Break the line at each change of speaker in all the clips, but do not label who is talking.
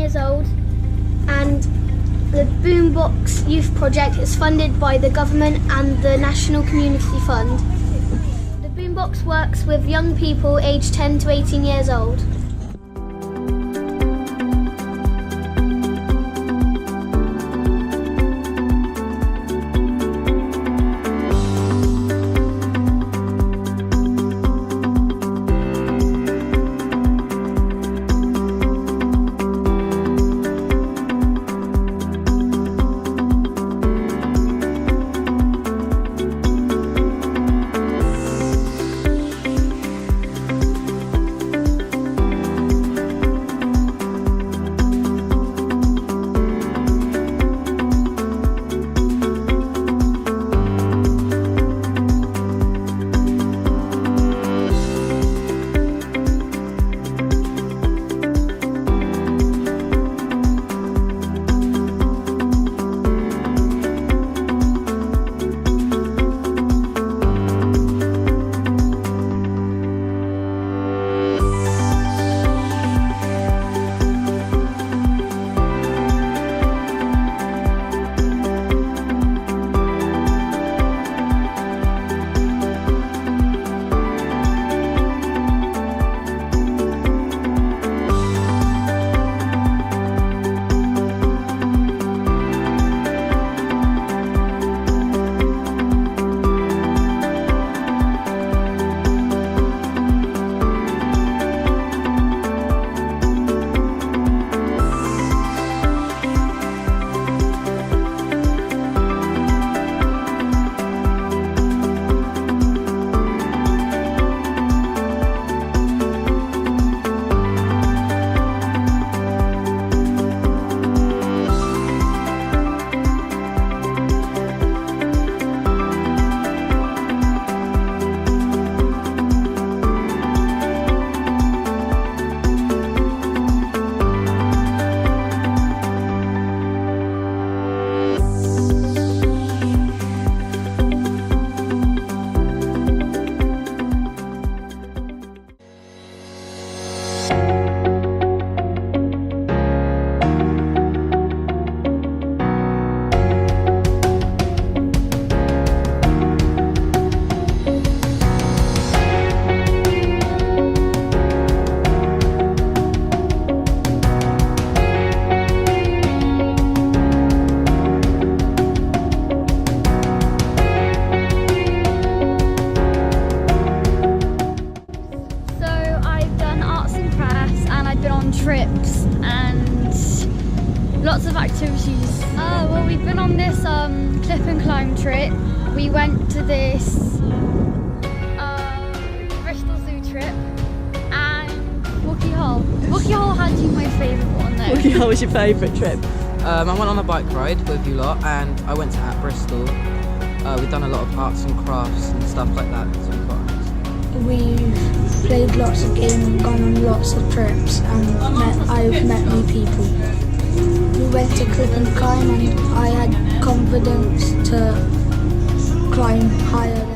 years old, and the Boombox Youth Project is funded by the government and the National Community Fund. The Boombox works with young people aged 10 to 18 years old.
Trips and lots of activities. Well, we've been on this cliff and climb trip. We went to this Bristol Zoo trip and Wookey Hole. Wookey Hole had you my favourite one though.
Wookey Hole was your favourite trip?
I went on a bike ride with you lot and I went to at Bristol. We've done a lot of arts and crafts and stuff like that. So
we've played lots of games and gone on lots of trips, and I've met new people. We went to cliff and climb and I had confidence to climb higher there.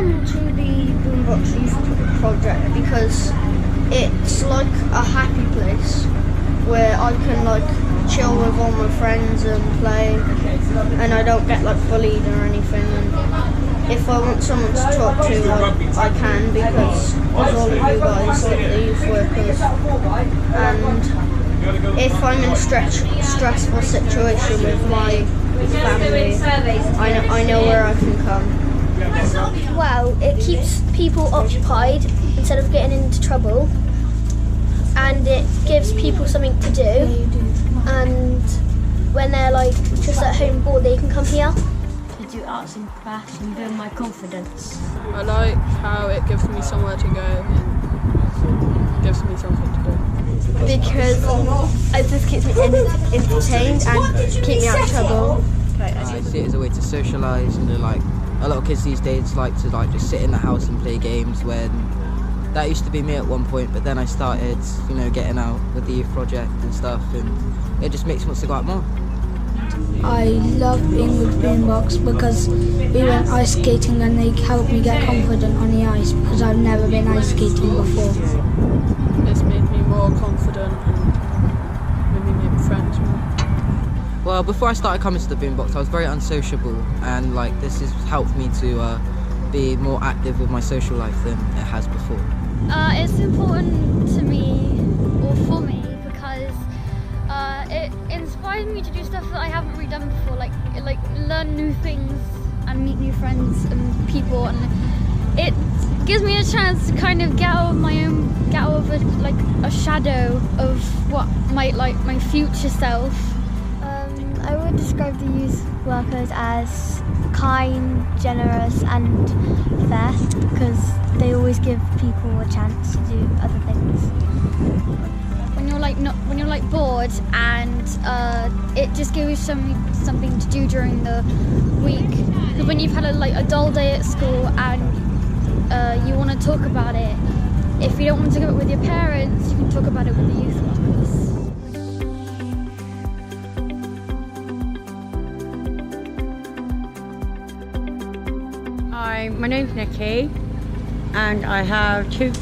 come to the Boombox Youth Project because it's like a happy place where I can like chill with all my friends and play, and I don't get like bullied or anything. And if I want someone to talk to, I can, because there's all of you guys, like the youth workers. And if I'm in a stressful situation with my family, I know where I can come.
Well, it keeps people occupied instead of getting into trouble, and it gives people something to do, and when they're like just at home bored, they can come here.
To do arts and crafts and build my confidence.
I like how it gives me somewhere to go and gives me something to do.
Because it just keeps me entertained and keep me out of trouble.
I see it as a way to socialise, and like a lot of kids these days like to like just sit in the house and play games. When that used to be me at one point, but then I started, getting out with the youth project and stuff, and it just makes me want to go out more.
I love being with Boombox because we went ice skating and they helped me get confident on the ice, because I've never been ice skating before.
It's made me more confident and made me make friends more.
Well, before I started coming to the Boombox, I was very unsociable, and like this has helped me to be more active with my social life than it has before.
It's important to me, or for me, because it inspires me to do stuff that I haven't really done before, like learn new things and meet new friends and people, and it gives me a chance to kind of get out of a shadow of what might my future self.
I would describe the youth workers as kind, generous and fair, because they always give people a chance to do other things.
When you're bored, and it just gives you something to do during the week. Because when you've had a dull day at school and you want to talk about it, if you don't want to talk about it with your parents, you can talk about it with the youth workers.
Hi, my name's Nikki, and I have two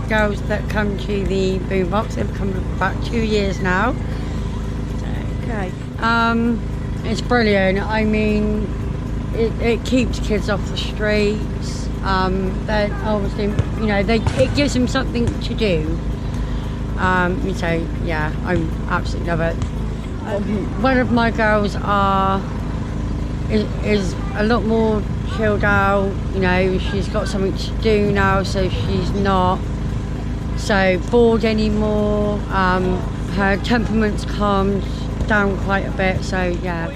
girls that come to the Boombox. They've come about 2 years now. Okay. It's brilliant. I mean, it keeps kids off the streets. They obviously, it gives them something to do. So yeah, I absolutely love it. One of my girls is a lot more chilled out, she's got something to do now, so she's not so bored anymore. Her temperament's calmed down quite a bit, so yeah.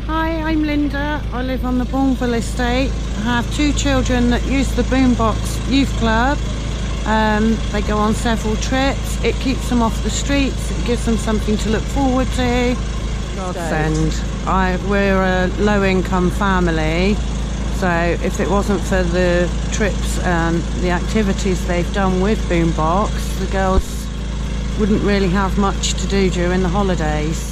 Hi, I'm Linda. I live on the Bourneville estate. I have 2 children that use the Boombox Youth Club. They go on several trips. It keeps them off the streets. It gives them something to look forward to. Godsend. We're a low-income family, so if it wasn't for the trips and the activities they've done with Boombox, the girls wouldn't really have much to do during the holidays.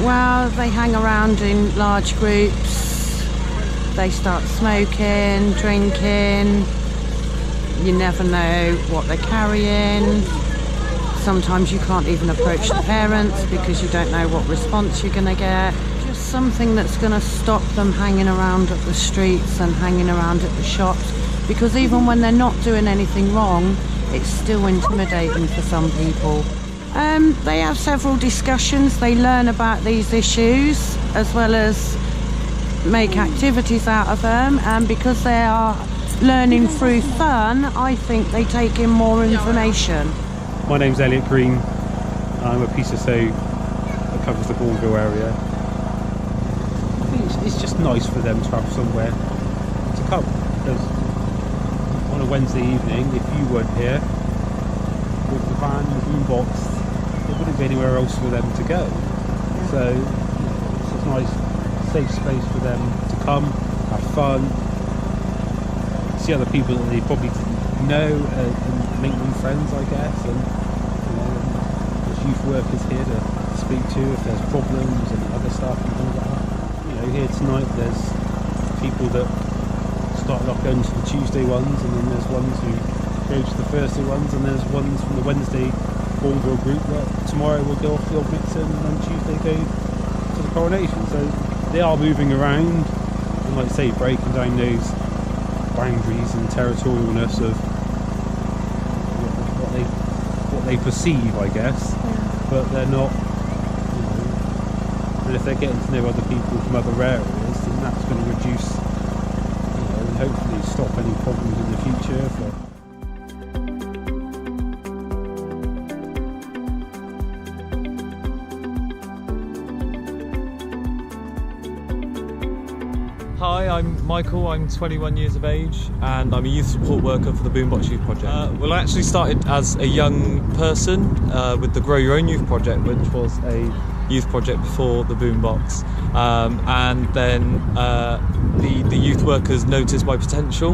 Well, they hang around in large groups. They start smoking, drinking. You never know what they're carrying. Sometimes you can't even approach the parents because you don't know what response you're going to get. Just something that's going to stop them hanging around at the streets and hanging around at the shops, because even when they're not doing anything wrong, it's still intimidating for some people. They have several discussions. They learn about these issues as well as make activities out of them, and because they are learning through fun, I think they take in more information.
My name's Elliot Green. I'm a PCSO that covers the Bourneville area. I think it's just nice for them to have somewhere to come, because on a Wednesday evening, if you weren't here with the van and the Boombox, there wouldn't be anywhere else for them to go. So it's a nice safe space for them to come, have fun, see other people that they probably didn't know, and make new friends, I guess. And there's youth workers here to speak to if there's problems and other stuff and things like that. You know, here tonight there's people that started off going to the Tuesday ones, and then there's ones who go to the Thursday ones, and there's ones from the Wednesday Bourneville group that tomorrow will go off the Old Mixon and then Tuesday go to the Coronation. So they are moving around and, like I say, breaking down those boundaries and territorialness of what they perceive, I guess, but they're not, you know, and if they're getting to know other people from other areas, then that's going to reduce, you know, and hopefully stop any problems in the future.
Hi, I'm Michael, I'm 21 years of age and I'm a youth support worker for the Boombox Youth Project. Well, I actually started as a young person with the Grow Your Own Youth Project, which was a youth project before the Boombox, and then the youth workers noticed my potential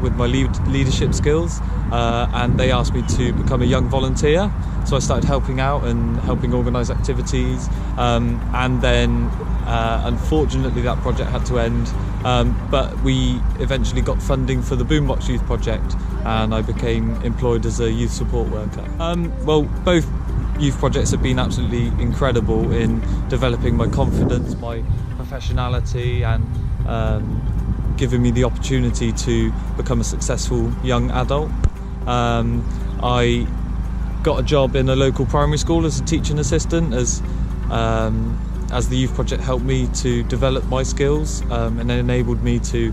with my leadership skills, and they asked me to become a young volunteer. So I started helping out and helping organise activities, and then unfortunately that project had to end, but we eventually got funding for the Boombox Youth Project and I became employed as a youth support worker. Well, both youth projects have been absolutely incredible in developing my confidence, my professionality, and giving me the opportunity to become a successful young adult. I got a job in a local primary school as a teaching assistant as the youth project helped me to develop my skills and enabled me to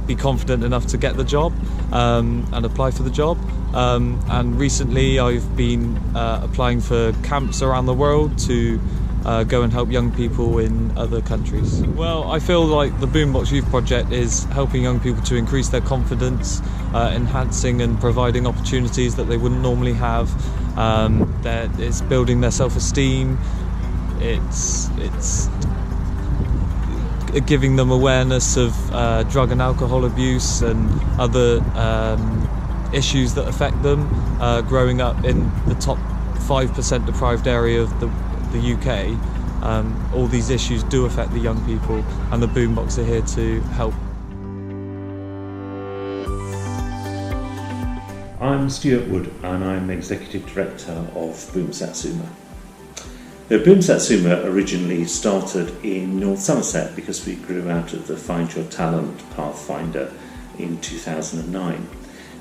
be confident enough to get the job and apply for the job. And recently I've been applying for camps around the world to go and help young people in other countries. Well, I feel like the Boombox Youth Project is helping young people to increase their confidence, enhancing and providing opportunities that they wouldn't normally have. It's building their self-esteem. It's giving them awareness of drug and alcohol abuse and other issues that affect them. Growing up in the top 5% deprived area of the UK, all these issues do affect the young people, and the Boombox are here to help.
I'm Stuart Wood and I'm Executive Director of Boomsatsuma. The Boomsatsuma originally started in North Somerset because we grew out of the Find Your Talent Pathfinder in 2009.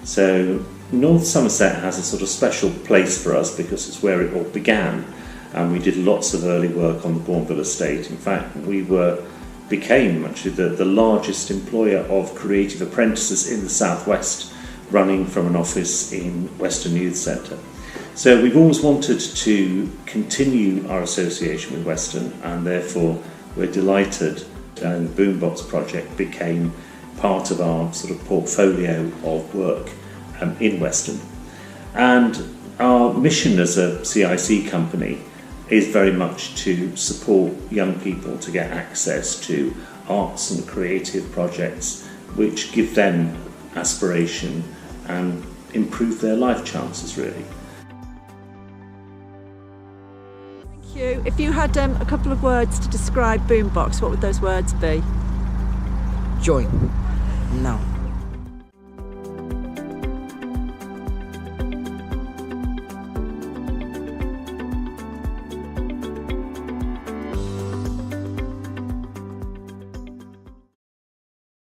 So North Somerset has a sort of special place for us because it's where it all began, and we did lots of early work on the Bourneville estate. In fact, we became actually the largest employer of creative apprentices in the southwest, running from an office in Western Youth Centre. So we've always wanted to continue our association with Western, and therefore we're delighted that the Boombox project became part of our sort of portfolio of work in Western. And our mission as a CIC company is very much to support young people to get access to arts and creative projects which give them aspiration and improve their life chances, really.
Thank you. If you had a couple of words to describe Boombox, what would those words be?
Join now.